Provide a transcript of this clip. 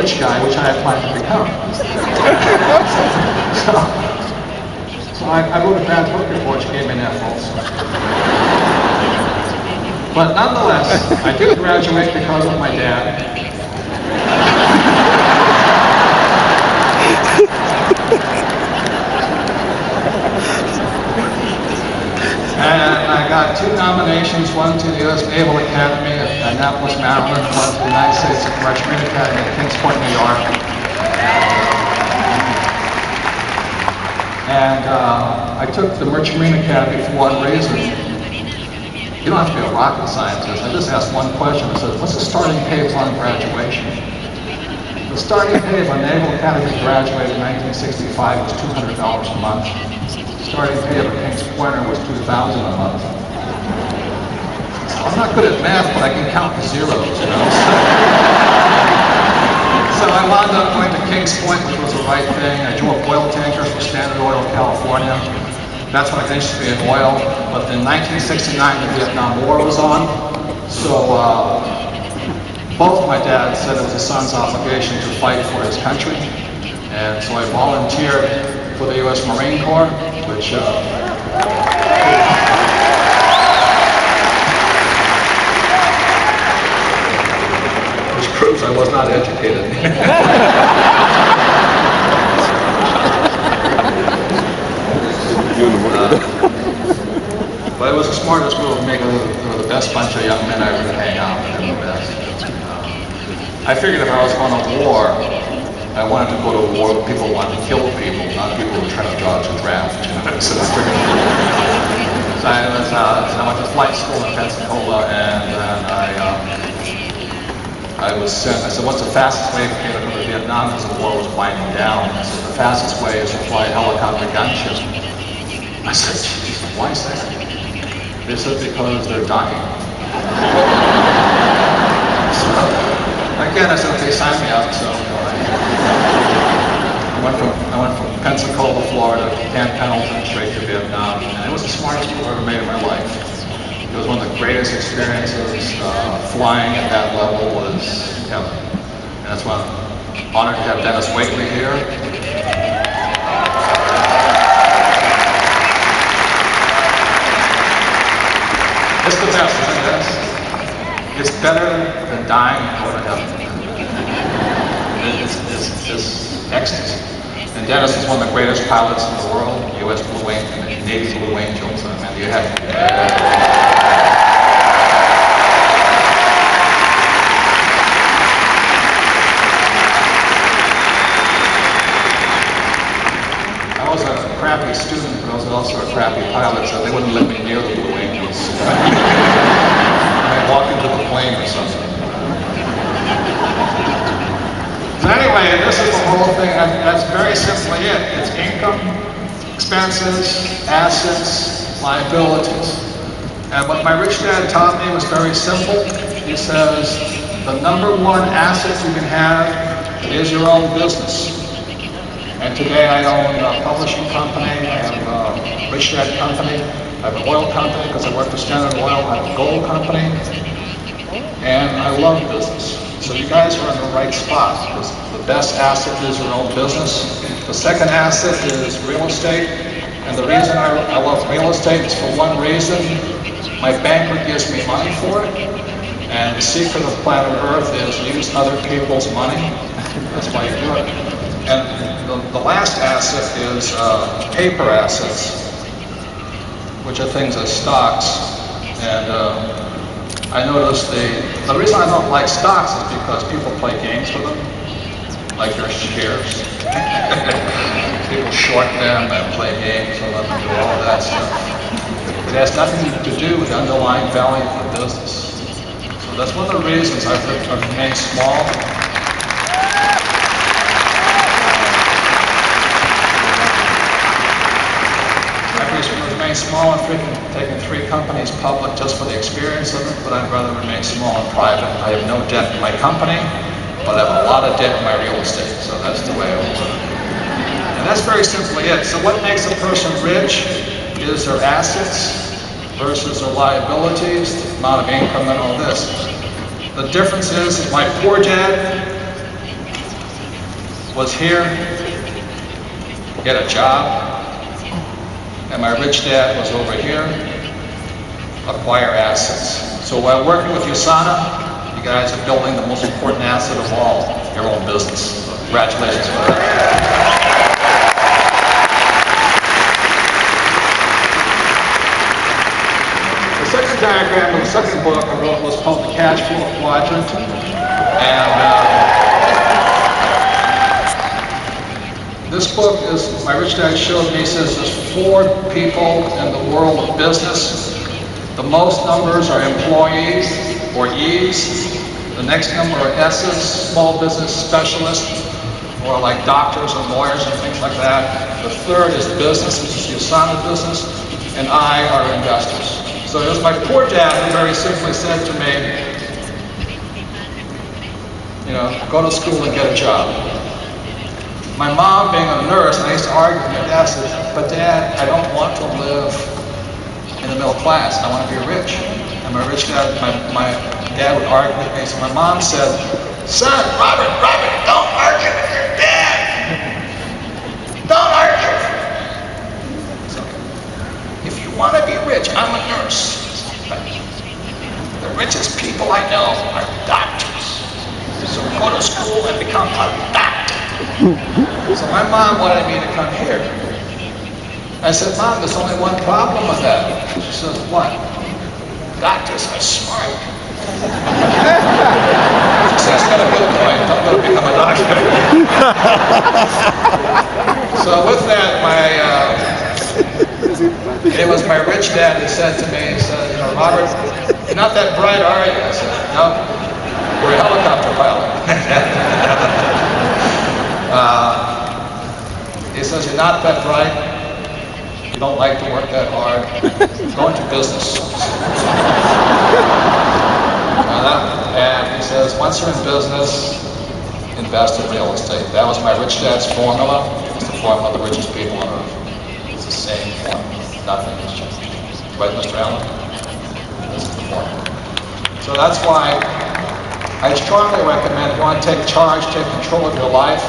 rich guy, which I had planned to become. So I wrote a bad book before, which gave me an F also. But nonetheless, I did graduate because of my dad. And I got 2 nominations, one to the U.S. Naval Academy at Annapolis, Maryland, one to the United States Merchant Academy at Kings Point, New York. And I took the Merchant Marine Academy for one reason. You don't have to be a rocket scientist. I just asked one question. I said, what's the starting pay on graduation? The starting pay of a Naval Academy graduate in 1965 was $200 a month. Starting pay of a King's Pointer was $2,000 a month. So I'm not good at math, but I can count the zeros, you know. So I wound up going to King's Point, which was the right thing. I drove oil tankers for Standard Oil, California. That's when I got interested in oil. But in 1969, the Vietnam War was on. So both my dads said it was a son's obligation to fight for his country. And so I volunteered for the U.S. Marine Corps, which proves I was not educated. But it was the smartest move to make it. They were the best bunch of young men I ever hang out with. They were the best. I figured if I was going to war, I wanted to go to a war where people wanted to kill people, not people who were trying to dodge a draft. You know? So I went to flight school in Pensacola, and then I was sent. I said, what's the fastest way for me to go to Vietnam? Because the war was winding down. I said, the fastest way is to fly a helicopter gunship. I said, geez, why is that? They said, because they're dying. So, again, I said, okay, sign me up. So I went from Pensacola, Florida, to Camp Pendleton, straight to Vietnam, and it was the smartest move I've ever made in my life. It was one of the greatest experiences. Flying at that level was heaven. And that's why I'm honored to have Dennis Waitley here. It's the best, isn't it, Dennis? It's better than dying and going to heaven. It's ecstasy. And Dennis is one of the greatest pilots in the world, U.S. Blue Angels, Navy Blue Angels. I mean, you have. I was a crappy student, but I was also a crappy pilot, so they wouldn't let me near the Blue Angels. I'd walk into the plane or something. So anyway, this is the whole thing. That's very simply it. It's income, expenses, assets, liabilities. And what my rich dad taught me was very simple. He says, the #1 asset you can have is your own business. And today I own a publishing company, I have a rich dad company, I have an oil company because I work for Standard Oil, I have a gold company, and I love business. So you guys are in the right spot, because the best asset is your own business. The second asset is real estate, and the reason I love real estate is for one reason. My banker gives me money for it, and the secret of planet Earth is use other people's money. That's why you do it. And the last asset is paper assets, which are things as stocks. And I noticed the reason I don't like stocks is because people play games with them, like their shares. People short them and play games with them and do all that stuff. It has nothing to do with the underlying value of the business. So that's one of the reasons I've remained small. Remain small and freaking taking 3 companies public just for the experience of it, but I'd rather remain small and private. I have no debt in my company, but I have a lot of debt in my real estate, so that's the way I work. And that's very simply it. So what makes a person rich is their assets versus their liabilities, the amount of income and all this. The difference is my poor dad, was here, get a job, and my rich dad was over here, acquire assets. So while working with USANA, you guys are building the most important asset of all, your own business. So congratulations for that. The second diagram of the second book I wrote was called the cash flow quadrant. And this book is, my rich dad showed me, he says there's 4 people in the world of business. The most numbers are employees, or E's. The next number are S's, small business specialists, or like doctors and lawyers and things like that. The third is business, which is the USANA business, and I are investors. So it was my poor dad who very simply said to me, you know, go to school and get a job. My mom being a nurse, and I used to argue with my dad, said, but Dad, I don't want to live in the middle class. I want to be rich. And my rich dad, my dad would argue with me. So my mom said, son, Robert, don't argue with your dad. Don't argue. So, if you want to be rich, I'm a nurse. But the richest people I know are doctors. So go to school and become a doctor. So my mom wanted me to come here. I said, Mom, there's only one problem with that. She says, what? Doctors are smart. She says, that's got a good point. Don't go become a doctor. So with that, it was my rich dad who said to me, he said, you know, Robert, you're not that bright, are you? I said, no, we're a helicopter pilot. He says, you're not that bright, you don't like to work that hard, go into business. And he says, once you're in business, invest in real estate. That was my rich dad's formula. It's the formula of the richest people on earth. It's the same formula. Nothing has changed. Right, Mr. Allen? This is the formula. So that's why I strongly recommend if you want to take charge, take control of your life,